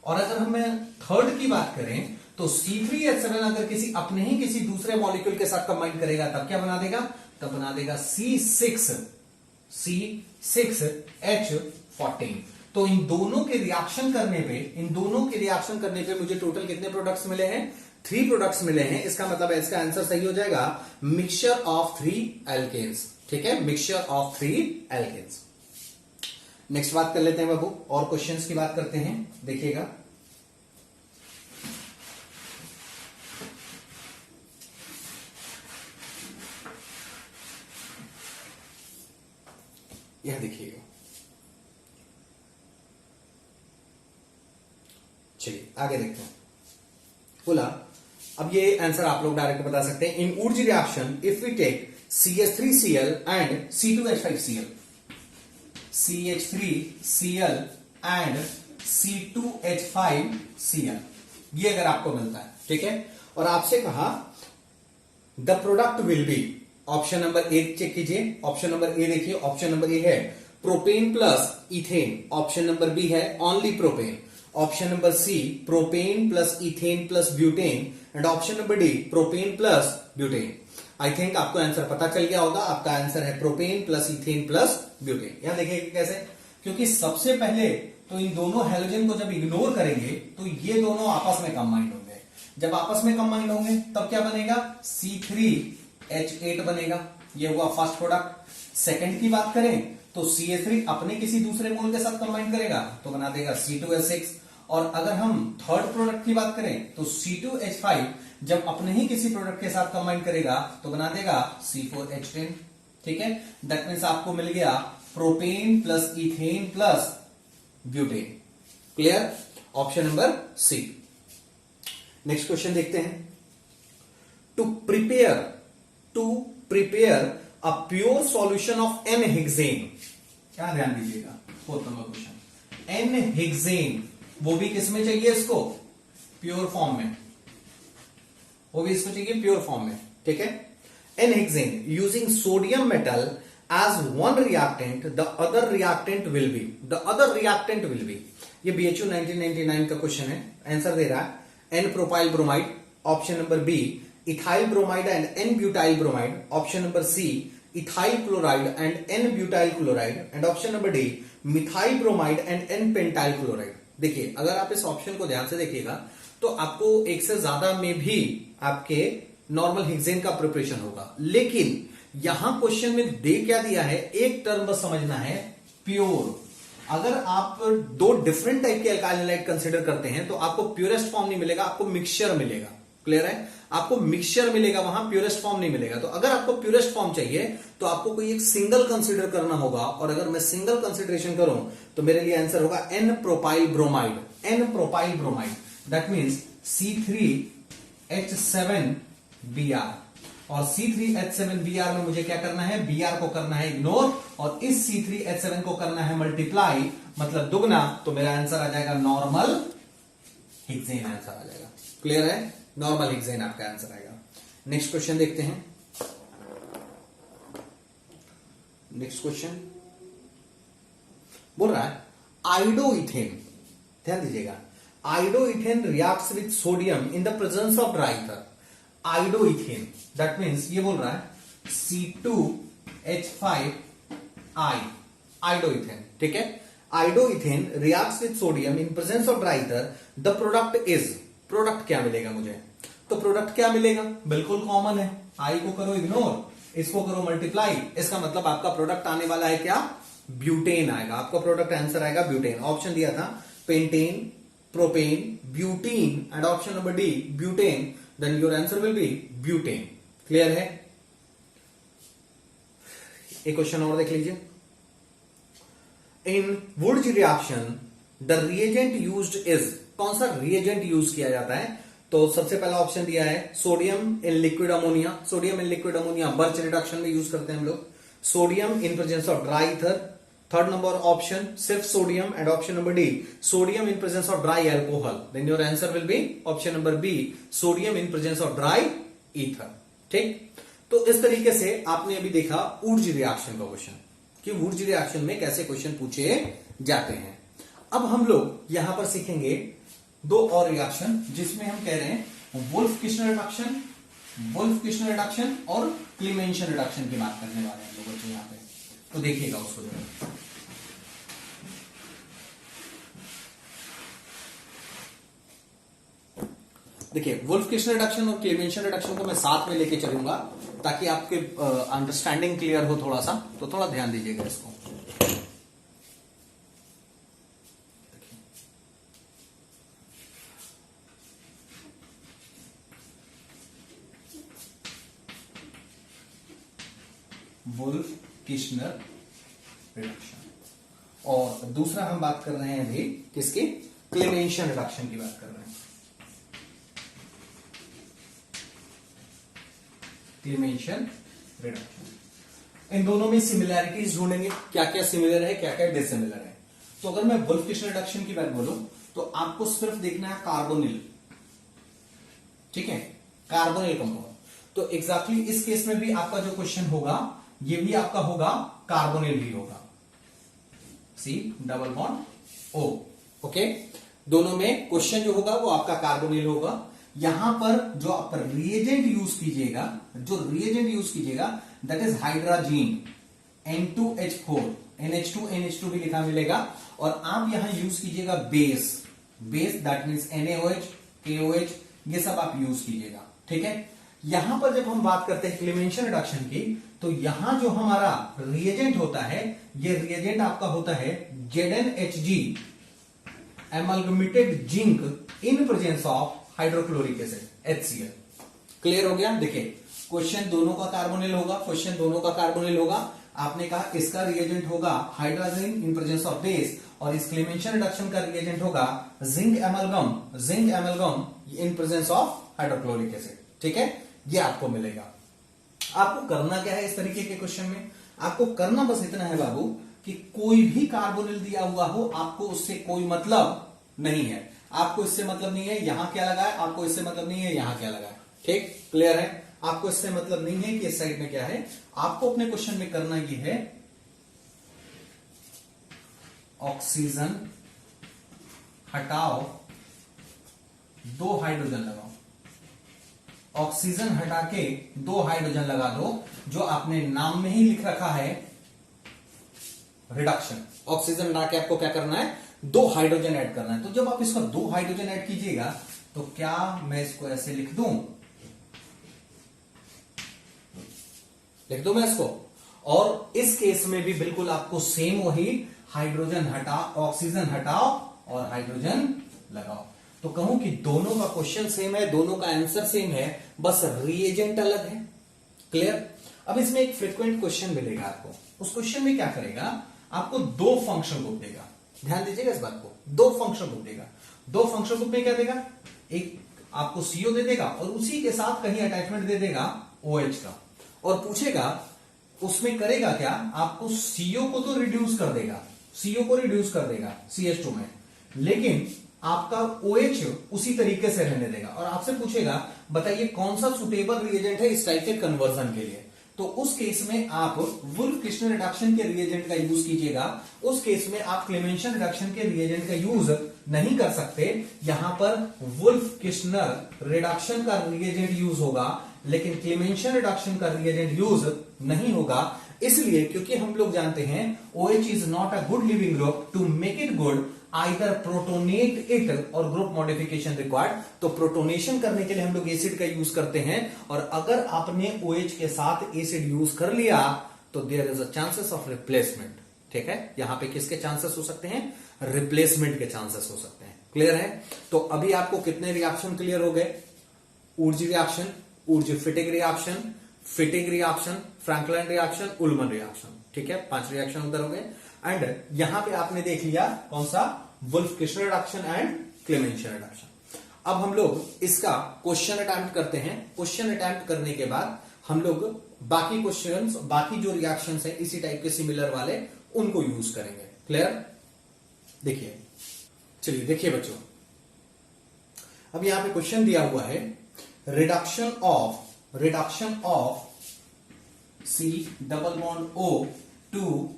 और अगर हम थर्ड की बात करें तो C3H7 अगर किसी अपने ही किसी दूसरे मॉलिक्यूल के साथ कंबाइन करेगा तब क्या बना देगा, तब बना देगा C6H14। तो इन दोनों के रिएक्शन करने पे मुझे टोटल कितने प्रोडक्ट्स मिले हैं, 3 प्रोडक्ट्स मिले हैं। इसका मतलब है इसका आंसर सही हो जाएगा मिक्सचर ऑफ 3 एल्केन्स। ठीक है, मिक्सचर ऑफ 3 एल्केन्स। नेक्स्ट बात कर लेते हैं बाबू, और क्वेश्चंस की बात करते हैं। देखिएगा यह देखिएगा, चलिए आगे देखते हैं। बोला अब ये आंसर आप लोग डायरेक्ट बता सकते हैं। In Wurtz reaction if we take CH3Cl and C2H5Cl, CH3Cl and C2H5Cl, ये अगर आपको मिलता है, ठीक है, और आपसे कहा the product will be, option number A check कीजिए, ऑप्शन नंबर ए देखिए, ऑप्शन नंबर ए है propane plus ethane, option number B है only propane, option number C propane plus ethane plus butane and option number D propane plus butane. I think आपको आंसर पता चल गया होगा, आपका आंसर है propane plus ethane plus butane. यहां देखिए कैसे, क्योंकि सबसे पहले तो इन दोनों हेलोजन को जब इग्नोर करेंगे तो ये दोनों आपस में कंबाइंड होंगे। जब आपस में कंबाइंड होंगे तब क्या बनेगा, C3H8 बनेगा, ये हुआ फर्स्ट प्रोडक्ट। सेकंड की बात करें तो CH3 अपने किसी दूसरे मोल के साथ कंबाइन करेगा तो बना देगा C2H6। और अगर हम थर्ड प्रोडक्ट की बात करें तो C2H5 जब अपने ही किसी प्रोडक्ट के साथ कंबाइन करेगा तो बना देगा C4H10। ठीक है, दैट मीन्स आपको मिल गया propane plus ethane plus butane. Clear, option number C. Next question देखते हैं। To prepare a pure solution of n hexane, क्या ध्यान दीजिएगा, 4th number question, N hexane, वो भी किसमें चाहिए इसको, प्योर फॉर्म में, वो भी इसको चाहिए प्योर फॉर्म में, ठीक है। N hexane using sodium metal as one reactant, the other reactant will be, the other reactant will be, ये BHU 1999 का क्वेश्चन है। आंसर दे रहा है n propyl bromide, option number B ethyl bromide and n butyl bromide, option number C ethyl chloride and n butyl chloride, and option number D methyl bromide and n pentyl chloride. देखिए अगर आप इस ऑप्शन को ध्यान से देखिएगा तो आपको एक से ज्यादा में भी आपके नॉर्मल हेक्सेन का प्रिपरेशन होगा, लेकिन यहां क्वेश्चन में दे क्या दिया है, एक टर्म बस समझना है, प्योर। अगर आप दो डिफरेंट टाइप के अल्काइल हैलाइड कंसीडर करते हैं तो आपको प्योरेस्ट फॉर्म नहीं मिलेगा, आपको मिक्सचर मिलेगा। क्लियर है, आपको मिक्सचर मिलेगा, वहां प्योरेस्ट फॉर्म नहीं मिलेगा। तो अगर आपको प्योरेस्ट फॉर्म चाहिए तो आपको कोई एक सिंगल कंसीडर करना होगा, और अगर मैं सिंगल कंसिडरेशन करूं तो मेरे लिए आंसर होगा n propyl bromide, n propyl bromide, that means C3H7Br, और C3H7Br में मुझे क्या करना है, Br को करना है इग्नोर, और इस C3H7 को करना है मल्टीप्लाई, मतलब दुगना, तो मेरा आंसर आ जाएगा नॉर्मल हेक्सेन आंसर आ जाएगा। क्लियर है, नॉर्मल हेक्सेन आपका आंसर आएगा। नेक्स्ट क्वेश्चन देखते हैं। नेक्स्ट क्वेश्चन बोल रहा है आइडोइथेन, ध्यान दीजिएगा, iodoethane reacts with sodium in the presence of dry ether. Iodoethane that means ये बोल रहा है C2H5I, आइडोइथेन, ठीक है। Iodoethane reacts with sodium in presence of dry ether, the product is, product क्या मिलेगा मुझे, तो प्रोडक्ट क्या मिलेगा, बिल्कुल कॉमन है, आई को करो इग्नोर, इसको करो मल्टीप्लाई, इसका मतलब आपका प्रोडक्ट आने वाला है क्या, ब्यूटेन आएगा, आपका प्रोडक्ट आंसर आएगा ब्यूटेन। ऑप्शन दिया था pentane, propane, butene, and option number D butane, then your answer will be butane. Clear है, एक क्वेश्चन और देख लीजिए। In Wurtz reaction the reagent used is, कौन सा रिएजेंट यूज किया जाता है, तो सबसे पहला ऑप्शन दिया है sodium in liquid ammonia, sodium in liquid ammonia Birch reduction में यूज करते हैं हम लोग, sodium in presence of dry ether, third number option सिर्फ sodium, and option number D sodium in presence of dry alcohol, then your answer will be option number B sodium in presence of dry ether. ठीक, तो इस तरीके से आपने अभी देखा वुड्स रिएक्शन का क्वेश्चन, कि वुड्स रिएक्शन में कैसे क्वेश्चन पूछे जाते हैं। अब हम लोग यहां पर सीखेंगे दो और रिएक्शन, जिसमें हम कह रहे हैं वुल्फ-किश्नर रिडक्शन, वुल्फ-किश्नर रिडक्शन और क्लीमेंशन रिडक्शन की बात करने वाले हैं लोग बच्चे यहां पे, तो देखिएगा उसको जरूर। देखिए वुल्फ-किश्नर रिडक्शन और क्लीमेंशन रिडक्शन को मैं साथ में लेके चलूंगा ताकि आपके अंडरस्टैंडिंग क्लियर हो थोड़ा सा, तो थोड़ा ध्यान दीजिएगा इसको। वुल्फ-किश्नर रिडक्शन, और दूसरा हम बात कर रहे हैं अभी किसकी, क्लीमेंशन रिडक्शन की बात कर रहे हैं। क्लीमेंशन रिडक्शन, इन दोनों में सिमिलैरिटीज ढूंढेंगे, क्या क्या सिमिलर है क्या क्या डिसिमिलर है। तो अगर मैं वुल्फ-किश्नर रिडक्शन की बात बोलूं तो आपको सिर्फ देखना है कार्बोनिल, ठीक है, कार्बोनिल कंपाउंड। तो एग्जैक्टली इस केस में भी आपका जो क्वेश्चन होगा ये भी आपका होगा कार्बोनिल ही होगा, C double bond O, okay. दोनों में क्वेश्चन जो होगा वो आपका कार्बोनिल होगा। यहां पर जो आप रिएजेंट यूज कीजिएगा, जो रिएजेंट यूज कीजिएगा that is hydrazine, N2H4, NH2 भी लिखा मिलेगा, और आप यहां यूज कीजिएगा base, base that means NaOH, KOH, ये सब आप यूज कीजिएगा, ठीक है। यहां पर जब हम बात करते हैं क्लीमेंशन रिडक्शन की, तो यहां जो हमारा रिएजेंट होता है, ये रिएजेंट आपका होता है ZnHg, amalgamated zinc in presence of hydrochloric acid HCl। Clear हो गया। देखिए क्वेश्चन दोनों का कार्बोनिल होगा, क्वेश्चन दोनों का कार्बोनिल होगा। आपने कहा इसका रिएजेंट होगा hydrogen in presence of base, और इस क्लीमेंशन रिडक्शन का रिएजेंट होगा zinc amalgam in presence of hydrochloric acid, ठीक है, ये आपको मिलेगा। आपको करना क्या है इस तरीके के क्वेश्चन में, आपको करना बस इतना है बाबू कि कोई भी कार्बोनिल दिया हुआ हो, आपको उससे कोई मतलब नहीं है, आपको इससे मतलब नहीं है यहां क्या लगा है, आपको इससे मतलब नहीं है यहां क्या लगा है, ठीक क्लियर है। आपको इससे मतलब नहीं है कि इस साइड में क्या है, आपको अपने क्वेश्चन में करना ये है ऑक्सीजन हटाओ, 2 हाइड्रोजन लगाओ, ऑक्सीजन हटा के 2 हाइड्रोजन लगा दो, जो आपने नाम में ही लिख रखा है रिडक्शन। ऑक्सीजन हटा के आपको क्या करना है, 2 हाइड्रोजन ऐड करना है। तो जब आप इसका 2 हाइड्रोजन ऐड कीजिएगा तो क्या मैं इसको ऐसे लिख दूं मैं इसको, और इस केस में भी बिल्कुल आपको सेम वही हाइड्रोजन हटा, ऑक्सीजन हटाओ और हाइड्रोजन लगाओ। तो कहूं कि दोनों का क्वेश्चन सेम है, दोनों का आंसर सेम है, बस रिएजेंट अलग है। क्लियर। अब इसमें एक फ्रीक्वेंट क्वेश्चन मिलेगा आपको, उस क्वेश्चन में क्या करेगा, आपको 2 फंक्शन ग्रुप देगा, ध्यान दीजिएगा इस बात को, 2 फंक्शन ग्रुप देगा। 2 फंक्शन ग्रुप में क्या देगा, एक आपको CO दे देगा और उसी के साथ कहीं अटैचमेंट दे देगा OH का, और पूछेगा उसमें करेगा क्या, आपको CO को तो रिड्यूस कर देगा, CO को रिड्यूस कर देगा CH2 में, लेकिन आपका OH उसी तरीके से रहने देगा, और आपसे पूछेगा बताइए कौन सा सुटेबल रिएजेंट है इस टाइप के कन्वर्जन के लिए। तो उस केस में आप वुल्फ किश्नर रिडक्शन के रिएजेंट का यूज कीजिएगा, उस केस में आप क्लेमेंशन रिडक्शन के रिएजेंट का यूज नहीं कर सकते। यहां पर वुल्फ किश्नर रिडक्शन का रिएजेंट यूज होगा, लेकिन क्लेमेंशन रिडक्शन का रिएजेंट यूज नहीं होगा, इसलिए क्योंकि हम लोग जानते हैं OH is not a good living group, to make it good either protonate it और ग्रुप मॉडिफिकेशन रिक्वायर्ड। तो प्रोटोनेशन करने के लिए हम लोग एसिड का यूज करते हैं, और अगर आपने OH के साथ एसिड यूज कर लिया तो there is a chances of replacement. ठीक है, यहां पे किसके चांसेस हो सकते हैं, रिप्लेसमेंट के चांसेस हो सकते हैं। क्लियर है। तो अभी आपको कितने रिएक्शन क्लियर हो गए, Wurtz reaction, Wurtz Fittig reaction, Fittig reaction, Franklin reaction, Ullmann reaction. ठीक है, 5 रिएक्शन उधर हो गए। एंड यहां पे आपने देख लिया कौन सा, Wolff Kishner reduction and Clemmensen reduction. अब हम लोग इसका क्वेश्चन अटेम्प्ट करते हैं। क्वेश्चन अटेम्प्ट करने के बाद हम लोग बाकी क्वेश्चंस, बाकी जो रिएक्शंस हैं इसी टाइप के सिमिलर वाले, उनको यूज करेंगे। क्लियर। देखिए, चलिए देखिए बच्चों, अब यहां पे क्वेश्चन दिया हुआ है reduction of C double bond O to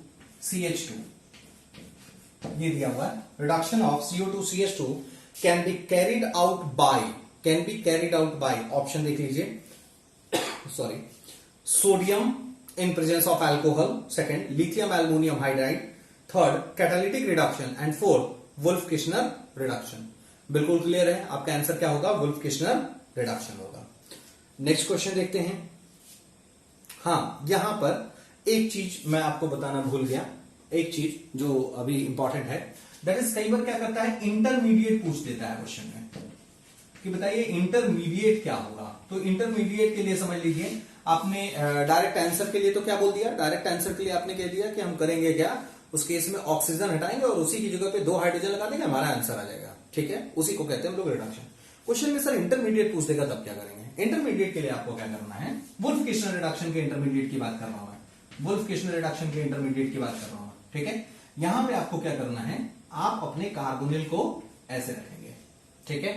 CH2, ये दिया हुआ है। Reduction of CO2 CH2 can be carried out by, option देख लीजिए, sorry, sodium in presence of alcohol, second lithium aluminium hydride, third catalytic reduction, and fourth Wolff Kishner reduction. बिल्कुल क्लियर है, आपका आंसर क्या होगा, वुल्फ किश्नर रिडक्शन होगा। नेक्स्ट क्वेश्चन देखते हैं। हाँ, यहां पर एक चीज मैं आपको बताना भूल गया, एक चीज जो अभी इंपॉर्टेंट है, दैट इज कई बार क्या करता है, इंटरमीडिएट पूछ देता है क्वेश्चन में कि बताइए इंटरमीडिएट क्या होगा। तो इंटरमीडिएट के लिए समझ लीजिए, आपने डायरेक्ट आंसर के लिए तो क्या बोल दिया, डायरेक्ट आंसर के लिए आपने कह दिया कि हम करेंगे क्या, उस केस में ऑक्सीजन हटाएंगे और उसी की जगह पे 2 हाइड्रोजन लगा देंगे, हमारा आंसर आ जाएगा। ठीक है, उसी को कहते हैं हम लोग रिडक्शन। क्वेश्चन में सर इंटरमीडिएट पूछ देगा तब क्या करेंगे। इंटरमीडिएट के लिए आपको क्या करना है, वुल्फ किश्नर रिडक्शन के इंटरमीडिएट की बात कर रहा हूं मैं, वुल्फ किश्नर रिडक्शन के इंटरमीडिएट की बात कर रहा हूं। ठीक है, यहां पे आपको क्या करना है, आप अपने कार्बोनिल को ऐसे रखेंगे। ठीक है,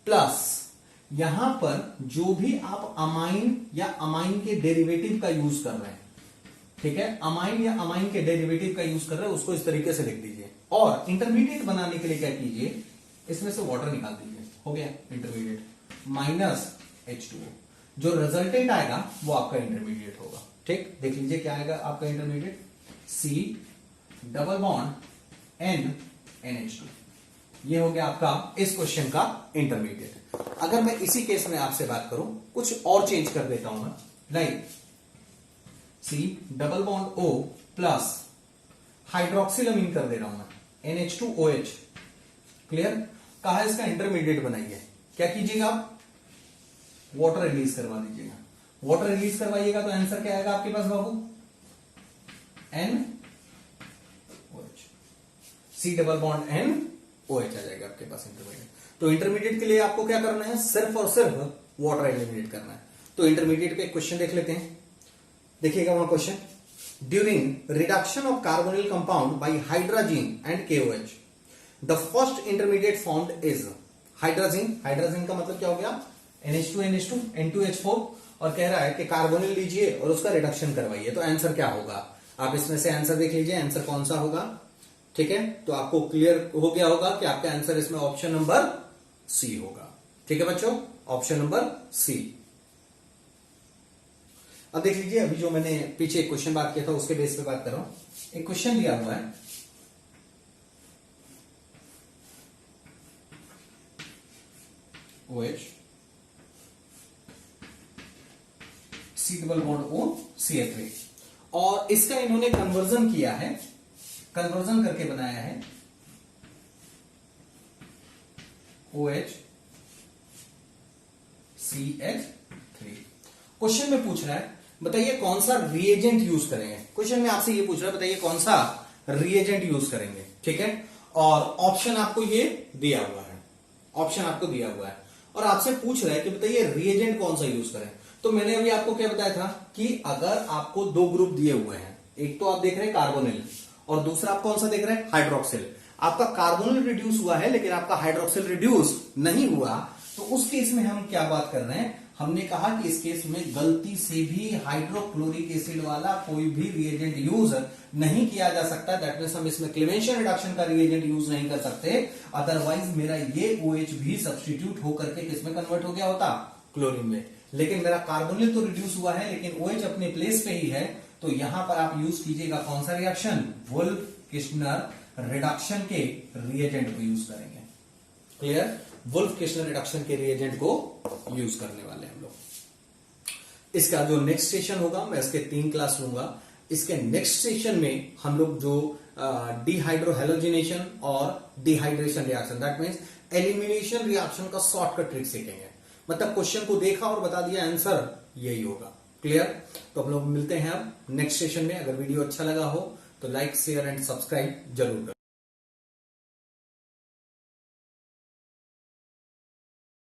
प्लस यहां पर जो भी आप अमाइन या अमाइन के डेरिवेटिव का यूज कर रहे हैं, ठीक है, अमाइन या अमाइन के डेरिवेटिव का यूज कर रहे हैं, उसको इस तरीके से लिख दीजिए। और इंटरमीडिएट बनाने के लिए क्या कीजिए, इसमें से वाटर निकाल दीजिए, हो गया इंटरमीडिएट माइनस H2O। जो रिजल्टेंट आएगा वो आपका इंटरमीडिएट होगा। ठीक, देख लीजिए क्या आएगा आपका intermediate, C double bond N NH2, ये हो गया आपका इस क्वेश्चन का इंटरमीडिएट। अगर मैं इसी केस में आपसे बात करूं, कुछ और चेंज कर देता हूं मैं, like C double bond O plus hydroxylamine कर दे रहा हूं मैं, NH2OH। क्लियर, कहा इसका इंटरमीडिएट बनाइए, क्या कीजिएगा आप, वाटर रिलीज करवा दीजिएगा। वाटर रिलीज करवाइएगा तो आंसर क्या आएगा आपके पास बाबू, NOH, C double bond NOH आ जाएगा आपके पास इंटरमीडिएट। तो इंटरमीडिएट के लिए आपको क्या करना है, सिर्फ और सिर्फ वाटर एलिमिनेट करना है। तो इंटरमीडिएट पे क्वेश्चन देख लेते हैं। देखिएगा वहां question, during reduction of carbonyl compound bye hydrogen and KOH the first intermediate formed is hydrogen. Hydrogen का मतलब क्या हो गया, NH2 NH2 N2H4, और कह रहा है कि कार्बोनिल लीजिए और उसका रिडक्शन करवाइए। तो आंसर क्या होगा, आप इसमें से आंसर देख लीजिए, आंसर कौन सा होगा। ठीक है, तो आपको क्लियर हो गया होगा कि आपका आंसर इसमें ऑप्शन नंबर सी होगा। ठीक है बच्चों, ऑप्शन नंबर सी। अब देख लीजिए, अभी जो मैंने पीछे एक क्वेश्चन बात किया था उसके बेस पे बात कर रहा हूं। एक क्वेश्चन दिया हुआ है, OH C double bond O CH3, और इसका इन्होंने कन्वर्जन किया है, कन्वर्जन करके बनाया है OH CH3। क्वेश्चन में पूछ रहा है बताइए कौन सा रिएजेंट यूज करेंगे। क्वेश्चन में आपसे ये पूछ रहा है बताइए कौन सा रिएजेंट यूज करेंगे। ठीक है, और ऑप्शन आपको ये दिया हुआ है, ऑप्शन आपको दिया हुआ है, और आपसे पूछ रहा है कि बताइए रिएजेंट कौन सा यूज करें। तो मैंने अभी आपको क्या बताया था कि अगर आपको दो ग्रुप दिए हुए हैं, एक तो आप देख रहे हैं कार्बोनिल और दूसरा आप कौन सा देख रहे हैं, हाइड्रोक्सिल। आपका कार्बोनिल रिड्यूस हुआ है लेकिन आपका हाइड्रोक्सिल रिड्यूस नहीं हुआ, तो उस केस में हम क्या बात कर रहे हैं, हमने कहा कि इस केस में गलती से भी हाइड्रोक्लोरिक एसिड वाला कोई भी रिएजेंट यूज नहीं किया जा सकता। दैट मीन्स हम इसमें क्लेवेंशियन रिडक्शन का रिएजेंट यूज नहीं कर सकते, अदरवाइज मेरा ये OH भी सब्स्टिट्यूट होकर के किसमें कन्वर्ट हो गया होता, क्लोरीन में। लेकिन मेरा कार्बोनिल तो रिड्यूस हुआ है लेकिन OH अपने प्लेस पे ही है, तो यहां पर आप यूज कीजिएगा कौन सा रिएक्शन, वुल्फ किश्नर रिडक्शन के रिएजेंट को यूज करेंगे। क्लियर, वुल्फ किश्नर रिडक्शन के रिएजेंट को यूज करने वाले हैं हम लोग। इसका जो नेक्स्ट सेशन होगा, मैं इसके 3 क्लास लूंगा। इसके नेक्स्ट सेशन में हम लोग जो डिहाइड्रोहेलोजिनेशन और dehydration reaction, that means elimination reaction का शॉर्टकट ट्रिक सीखेंगे। मतलब क्वेश्चन को देखा और बता दिया, आंसर यही होगा। क्लियर, तो हम लोग मिलते हैं अब नेक्स्ट सेशन में। अगर वीडियो अच्छा लगा हो तो लाइक शेयर एंड सब्सक्राइब जरूर करें।